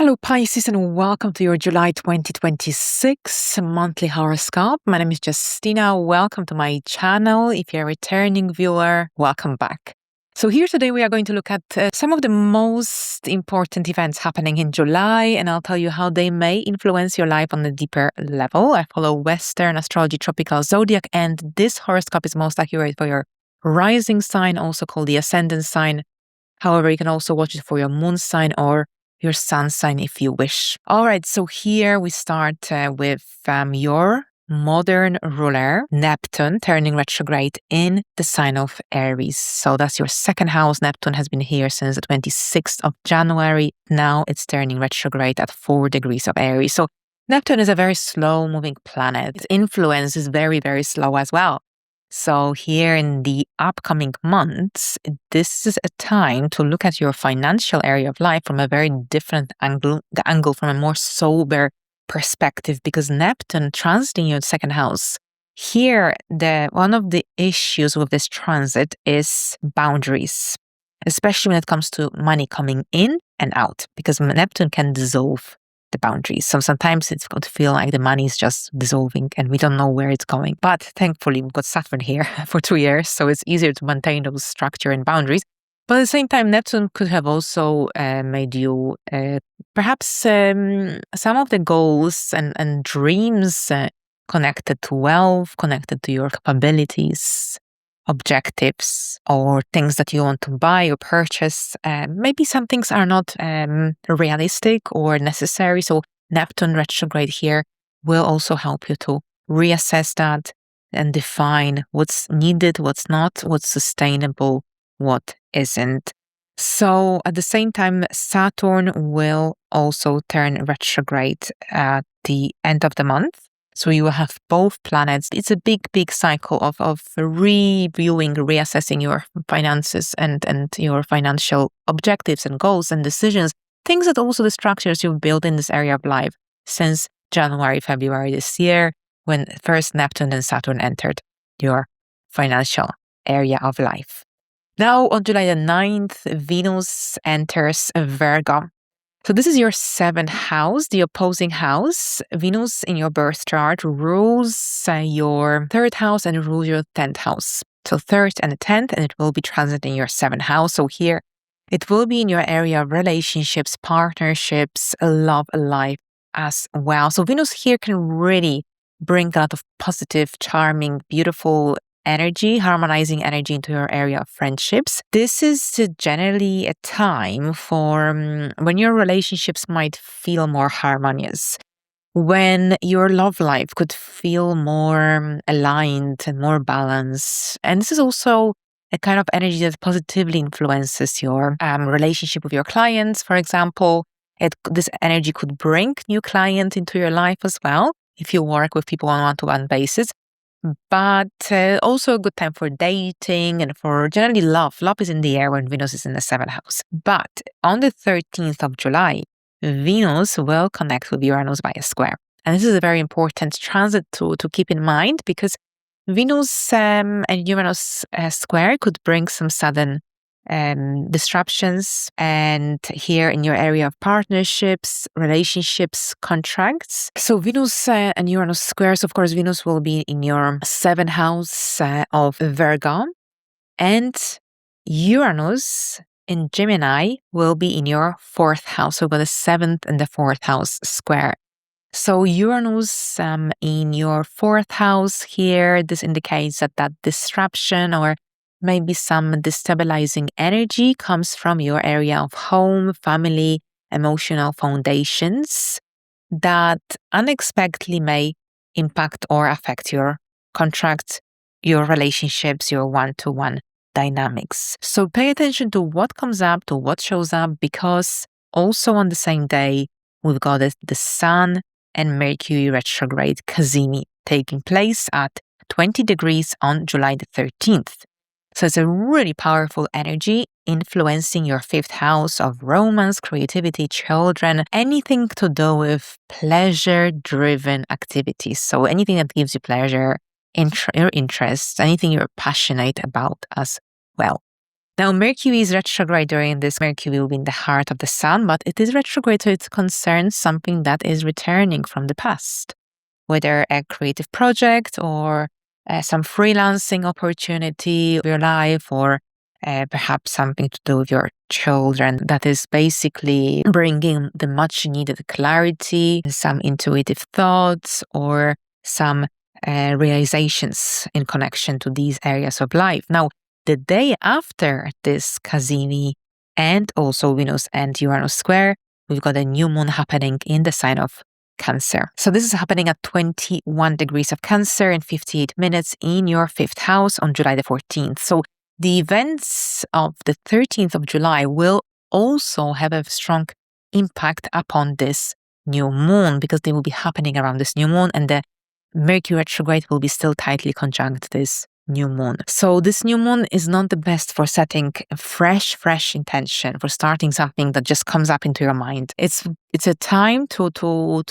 Hello Pisces, and welcome to your July 2026 monthly horoscope. My name is Justina. Welcome to my channel. If you're a returning viewer, welcome back. So here today we are going to look at some of the most important events happening in July, and I'll tell you how they may influence your life on a deeper level. I follow Western astrology, tropical zodiac, and this horoscope is most accurate for your rising sign, also called the ascendant sign. However, you can also watch it for your moon sign or your sun sign if you wish. All right, so here we start with your modern ruler, Neptune, turning retrograde in the sign of Aries. So that's your second house. Neptune has been here since the 26th of January. Now it's turning retrograde at 4 degrees of Aries. So Neptune is a very slow-moving planet. Its influence is very, very slow as well. So here in the upcoming months, this is a time to look at your financial area of life from a very different angle, from a more sober perspective, because Neptune transiting your second house. Here, one of the issues with this transit is boundaries, especially when it comes to money coming in and out, because Neptune can dissolve the boundaries. So sometimes it's going to feel like the money is just dissolving and we don't know where it's going. But thankfully, we've got Saturn here for 2 years, so it's easier to maintain those structure and boundaries. But at the same time, Neptune could have also made you perhaps some of the goals and dreams connected to wealth, connected to your capabilities, objectives, or things that you want to buy or purchase. Maybe some things are not realistic or necessary. So Neptune retrograde here will also help you to reassess that and define what's needed, what's not, what's sustainable, what isn't. So at the same time, Saturn will also turn retrograde at the end of the month. So you will have both planets. It's a big, big cycle of reviewing, reassessing your finances and your financial objectives and goals and decisions, things that also the structures you've built in this area of life since January, February this year, when first Neptune and Saturn entered your financial area of life. Now on July the 9th, Venus enters Virgo. So this is your 7th house, the opposing house. Venus in your birth chart rules your 3rd house and rules your 10th house. So 3rd and the 10th, and it will be transiting your 7th house. So here it will be in your area of relationships, partnerships, love life as well. So Venus here can really bring a lot of positive, charming, beautiful energy, harmonizing energy into your area of friendships. This is generally a time for when your relationships might feel more harmonious, when your love life could feel more aligned and more balanced. And this is also a kind of energy that positively influences your relationship with your clients. For example, this energy could bring new clients into your life as well, if you work with people on a one-to-one basis. But also a good time for dating and for generally love. Love is in the air when Venus is in the 7th house. But on the 13th of July, Venus will connect with Uranus by a square. And this is a very important transit to keep in mind, because Venus and Uranus square could bring some sudden disruptions, and here in your area of partnerships, relationships, contracts. So Venus and Uranus squares, of course, Venus will be in your 7th house of Virgo, and Uranus in Gemini will be in your 4th house. So we've got the 7th and the 4th house square. So Uranus in your 4th house here, this indicates that disruption or maybe some destabilizing energy comes from your area of home, family, emotional foundations that unexpectedly may impact or affect your contracts, your relationships, your one-to-one dynamics. So pay attention to what comes up, to what shows up, because also on the same day, we've got the Sun and Mercury retrograde cazimi taking place at 20 degrees on July the 13th. So it's a really powerful energy influencing your 5th house of romance, creativity, children, anything to do with pleasure-driven activities. So anything that gives you pleasure, your interests, anything you're passionate about as well. Now, Mercury is retrograde during this. Mercury will be in the heart of the sun, but it is retrograde, so it concerns something that is returning from the past, whether a creative project or some freelancing opportunity of your life, or perhaps something to do with your children that is basically bringing the much needed clarity, some intuitive thoughts, or some realizations in connection to these areas of life. Now, the day after this Cazimi and also Venus and Uranus square, we've got a new moon happening in the sign of Cancer. So this is happening at 21 degrees of Cancer in 58 minutes in your 5th house on July the 14th. So the events of the 13th of July will also have a strong impact upon this new moon, because they will be happening around this new moon, and the Mercury retrograde will be still tightly conjunct this new moon. So this new moon is not the best for setting a fresh intention, for starting something that just comes up into your mind. It's a time to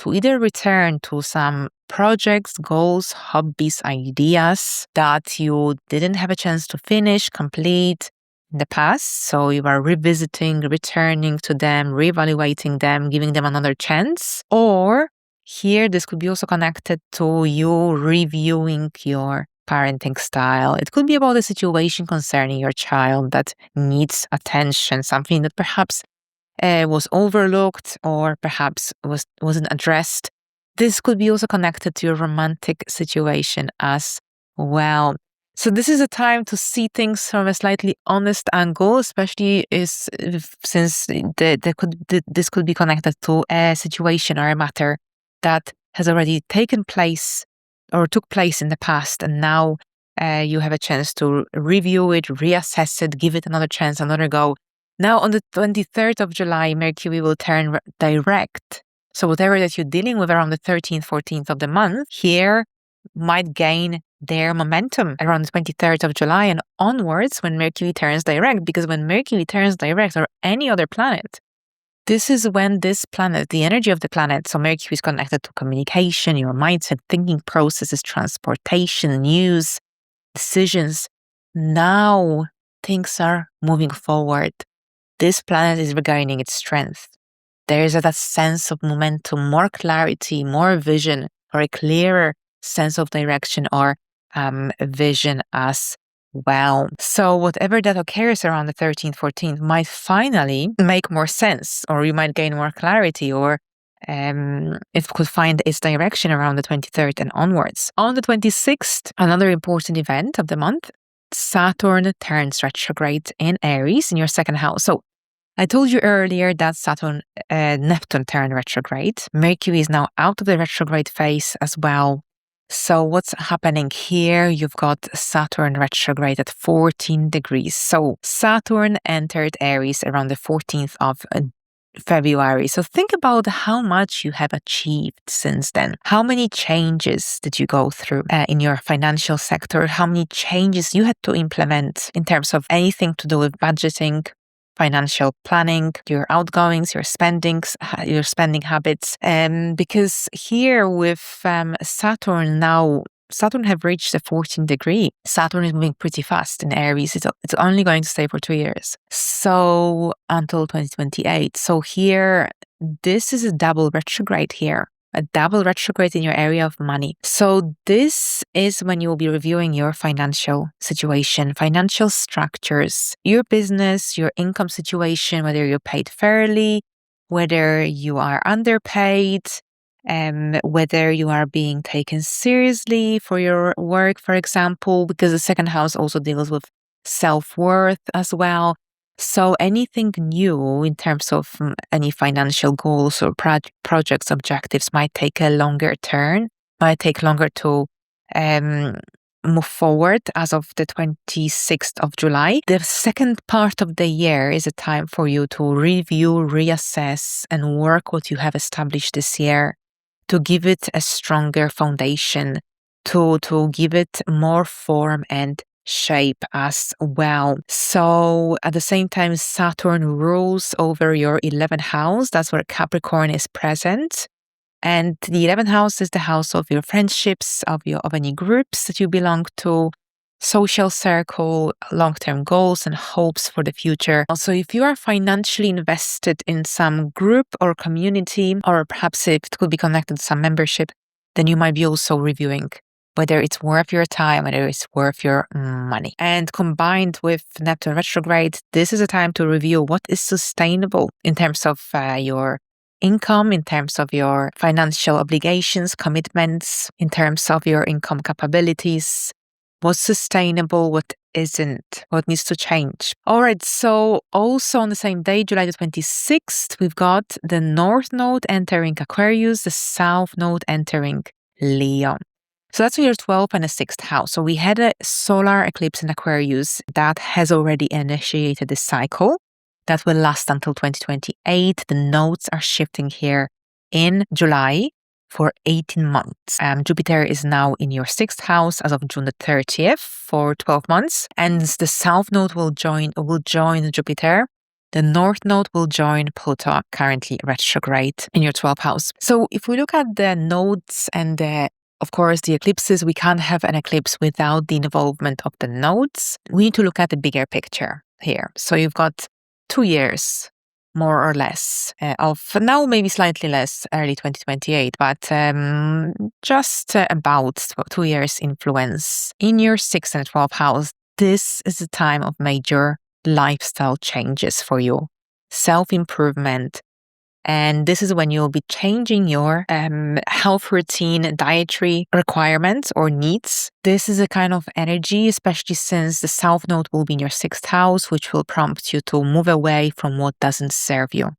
either return to some projects, goals, hobbies, ideas that you didn't have a chance to finish, complete in the past. So you are revisiting, returning to them, reevaluating them, giving them another chance. Or here, this could be also connected to you reviewing your parenting style. It could be about a situation concerning your child that needs attention, something that perhaps was overlooked or perhaps wasn't addressed. This could be also connected to your romantic situation as well. So this is a time to see things from a slightly honest angle, especially since this could be connected to a situation or a matter that has already taken place or took place in the past, and now you have a chance to review it, reassess it, give it another chance, another go. Now on the 23rd of July, Mercury will turn direct. So whatever that you're dealing with around the 13th, 14th of the month, here might gain their momentum around the 23rd of July and onwards when Mercury turns direct. Because when Mercury turns direct, or any other planet, this is when this planet, the energy of the planet, so Mercury is connected to communication, your mindset, thinking processes, transportation, news, decisions. Now things are moving forward. This planet is regaining its strength. There is that sense of momentum, more clarity, more vision, or a clearer sense of direction or vision as well. So whatever that occurs around the 13th, 14th might finally make more sense, or you might gain more clarity, or it could find its direction around the 23rd and onwards. On the 26th, another important event of the month, Saturn turns retrograde in Aries in your 2nd house. So I told you earlier that Neptune turned retrograde. Mercury is now out of the retrograde phase as well. So what's happening here? You've got Saturn retrograde at 14 degrees. So Saturn entered Aries around the 14th of February. So think about how much you have achieved since then. How many changes did you go through in your financial sector? How many changes you had to implement in terms of anything to do with budgeting, financial planning, your outgoings, your spending habits. Because here with Saturn now, Saturn have reached the 14th degree. Saturn is moving pretty fast in Aries. It's only going to stay for 2 years. So until 2028. So here, this is a double retrograde here. A double retrograde in your area of money. So this is when you will be reviewing your financial situation, financial structures, your business, your income situation, whether you're paid fairly, whether you are underpaid, whether you are being taken seriously for your work, for example, because the 2nd house also deals with self-worth as well. So anything new in terms of any financial goals or projects, objectives might take a longer turn, might take longer to move forward as of the 26th of July. The second part of the year is a time for you to review, reassess, and work what you have established this year, to give it a stronger foundation, to give it more form and shape as well. So at the same time, Saturn rules over your 11th house. That's where Capricorn is present. And the 11th house is the house of your friendships, of any groups that you belong to, social circle, long-term goals and hopes for the future. Also, if you are financially invested in some group or community, or perhaps if it could be connected to some membership, then you might be also reviewing whether it's worth your time, whether it's worth your money. And combined with Neptune retrograde, this is a time to review what is sustainable in terms of your income, in terms of your financial obligations, commitments, in terms of your income capabilities, what's sustainable, what isn't, what needs to change. All right, so also on the same day, July the 26th, we've got the North Node entering Aquarius, the South Node entering Leo. So that's in your 12th and the 6th house. So we had a solar eclipse in Aquarius that has already initiated this cycle that will last until 2028. The nodes are shifting here in July for 18 months. Jupiter is now in your 6th house as of June the 30th for 12 months. And the South Node will join Jupiter. The North Node will join Pluto, currently retrograde in your 12th house. So if we look at the nodes and of course, the eclipses, we can't have an eclipse without the involvement of the nodes. We need to look at the bigger picture here. So you've got 2 years, more or less, of now maybe slightly less, early 2028, but just about 2 years influence in your 6th and 12th house. This is a time of major lifestyle changes for you, self-improvement. And this is when you'll be changing your health routine, dietary requirements or needs. This is a kind of energy, especially since the South Node will be in your 6th house, which will prompt you to move away from what doesn't serve you.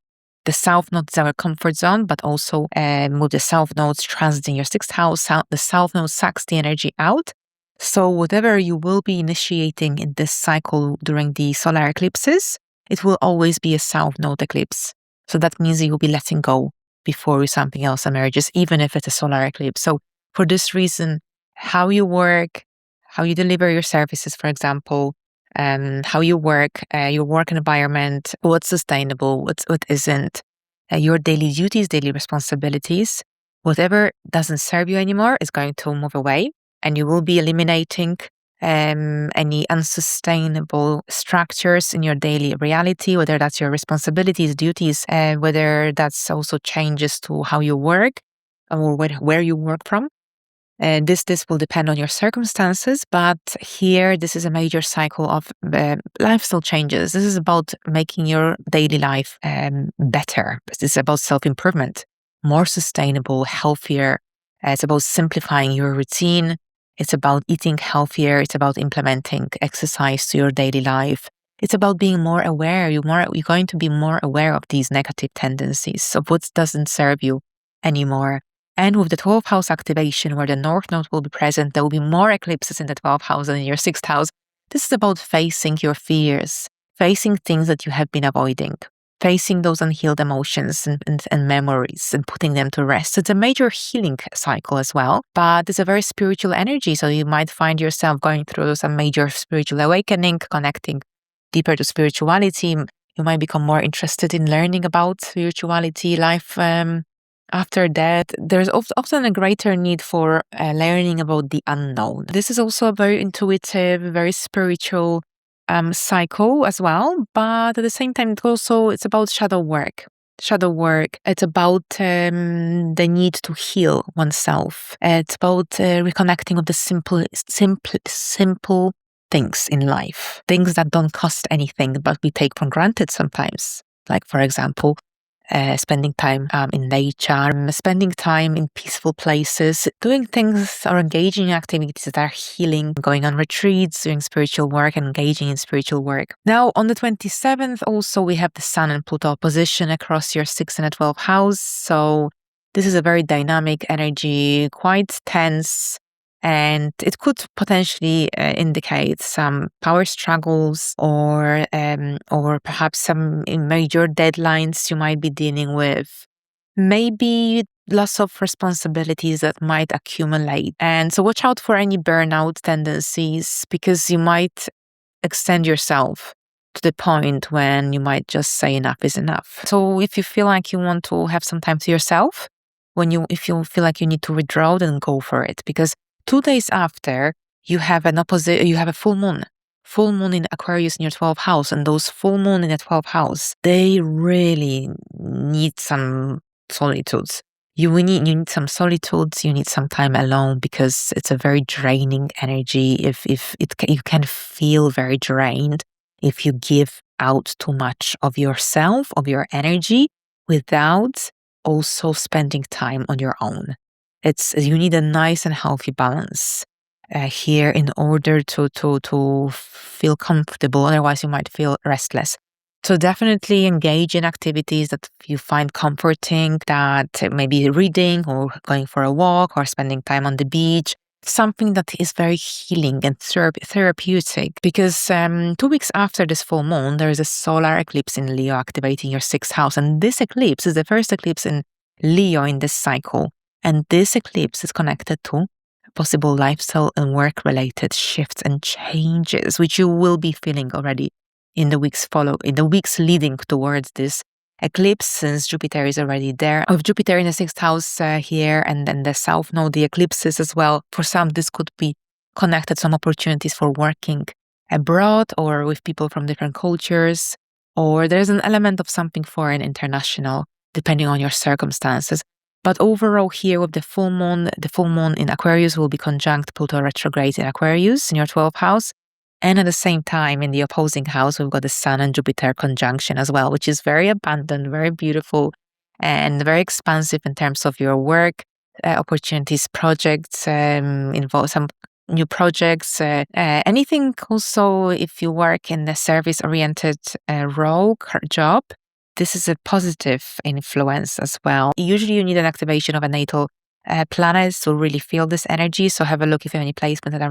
The South Node is our comfort zone, but also with the South Nodes transiting your 6th house, the South Node sucks the energy out. So whatever you will be initiating in this cycle during the solar eclipses, it will always be a South Node eclipse. So that means you'll be letting go before something else emerges, even if it's a solar eclipse. So for this reason, how you work, how you deliver your services, for example, how you work, your work environment, what's sustainable, what isn't, your daily duties, daily responsibilities, whatever doesn't serve you anymore is going to move away, and you will be eliminating any unsustainable structures in your daily reality, whether that's your responsibilities, duties, whether that's also changes to how you work or where you work from. This will depend on your circumstances, but here this is a major cycle of lifestyle changes. This is about making your daily life better. This is about self-improvement, more sustainable, healthier. It's about simplifying your routine. It's about eating healthier. It's about implementing exercise to your daily life. It's about being more aware. You're going to be more aware of these negative tendencies, of what doesn't serve you anymore. And with the 12th house activation, where the North Node will be present, there will be more eclipses in the 12th house than in your 6th house. This is about facing your fears, facing things that you have been avoiding, facing those unhealed emotions and memories and putting them to rest. It's a major healing cycle as well, but it's a very spiritual energy. So you might find yourself going through some major spiritual awakening, connecting deeper to spirituality. You might become more interested in learning about spirituality, life. After that, there's often a greater need for learning about the unknown. This is also a very intuitive, very spiritual cycle as well, but at the same time, it's about shadow work. It's about the need to heal oneself. It's about reconnecting with the simple things in life, things that don't cost anything, but we take for granted sometimes. Like, for example, spending time in nature, spending time in peaceful places, doing things or engaging in activities that are healing, going on retreats, doing spiritual work, and engaging in spiritual work. Now, on the 27th, also, we have the Sun and Pluto opposition across your 6th and 12th house. So this is a very dynamic energy, quite tense, and it could potentially indicate some power struggles or perhaps some major deadlines you might be dealing with. Maybe lots of responsibilities that might accumulate. And so watch out for any burnout tendencies, because you might extend yourself to the point when you might just say enough is enough. So if you feel like you want to have some time to yourself, if you feel like you need to withdraw, then go for it, because 2 days after, you have a full moon in Aquarius in your 12th house, and those full moon in the 12th house, they really need some solitudes. You need some solitudes, you need some time alone, because it's a very draining energy. You can feel very drained if you give out too much of yourself, of your energy, without also spending time on your own. You need a nice and healthy balance here in order to feel comfortable. Otherwise, you might feel restless. So definitely engage in activities that you find comforting, that maybe reading or going for a walk or spending time on the beach, something that is very healing and therapeutic. Because 2 weeks after this full moon, there is a solar eclipse in Leo activating your 6th house. And this eclipse is the first eclipse in Leo in this cycle. And this eclipse is connected to possible lifestyle and work-related shifts and changes, which you will be feeling already in the weeks leading towards this eclipse, since Jupiter is already there. With Jupiter in the 6th house here, and then the South Node, the eclipses as well. For some, this could be connected some opportunities for working abroad or with people from different cultures, or there's an element of something foreign, international, depending on your circumstances. But overall here with the full moon in Aquarius will be conjunct Pluto retrograde in Aquarius in your 12th house. And at the same time, in the opposing house, we've got the Sun and Jupiter conjunction as well, which is very abundant, very beautiful, and very expansive in terms of your work opportunities, projects, involve some new projects, anything also if you work in a service-oriented role, job. This is a positive influence as well. Usually you need an activation of a natal planets to really feel this energy. So have a look if you have any placement at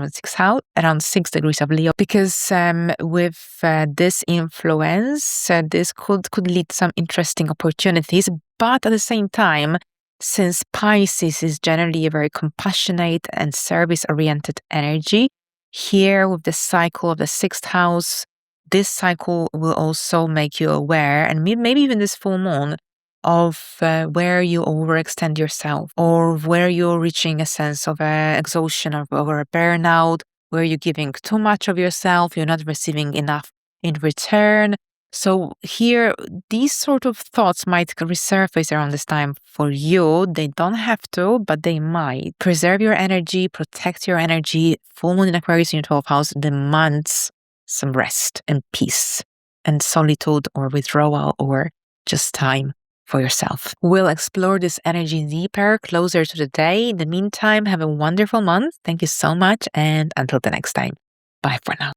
around 6 degrees of Leo, because with this influence, this could lead to some interesting opportunities. But at the same time, since Pisces is generally a very compassionate and service-oriented energy, here with the cycle of the 6th house, this cycle will also make you aware, and maybe even this full moon, of where you overextend yourself, or where you're reaching a sense of exhaustion or a burnout, where you're giving too much of yourself, you're not receiving enough in return. So here, these sort of thoughts might resurface around this time for you. They don't have to, but they might. Preserve your energy, protect your energy. Full moon in Aquarius in your 12th house demands some rest and peace and solitude or withdrawal or just time for yourself. We'll explore this energy deeper, closer to the day. In the meantime, have a wonderful month. Thank you so much, and until the next time. Bye for now.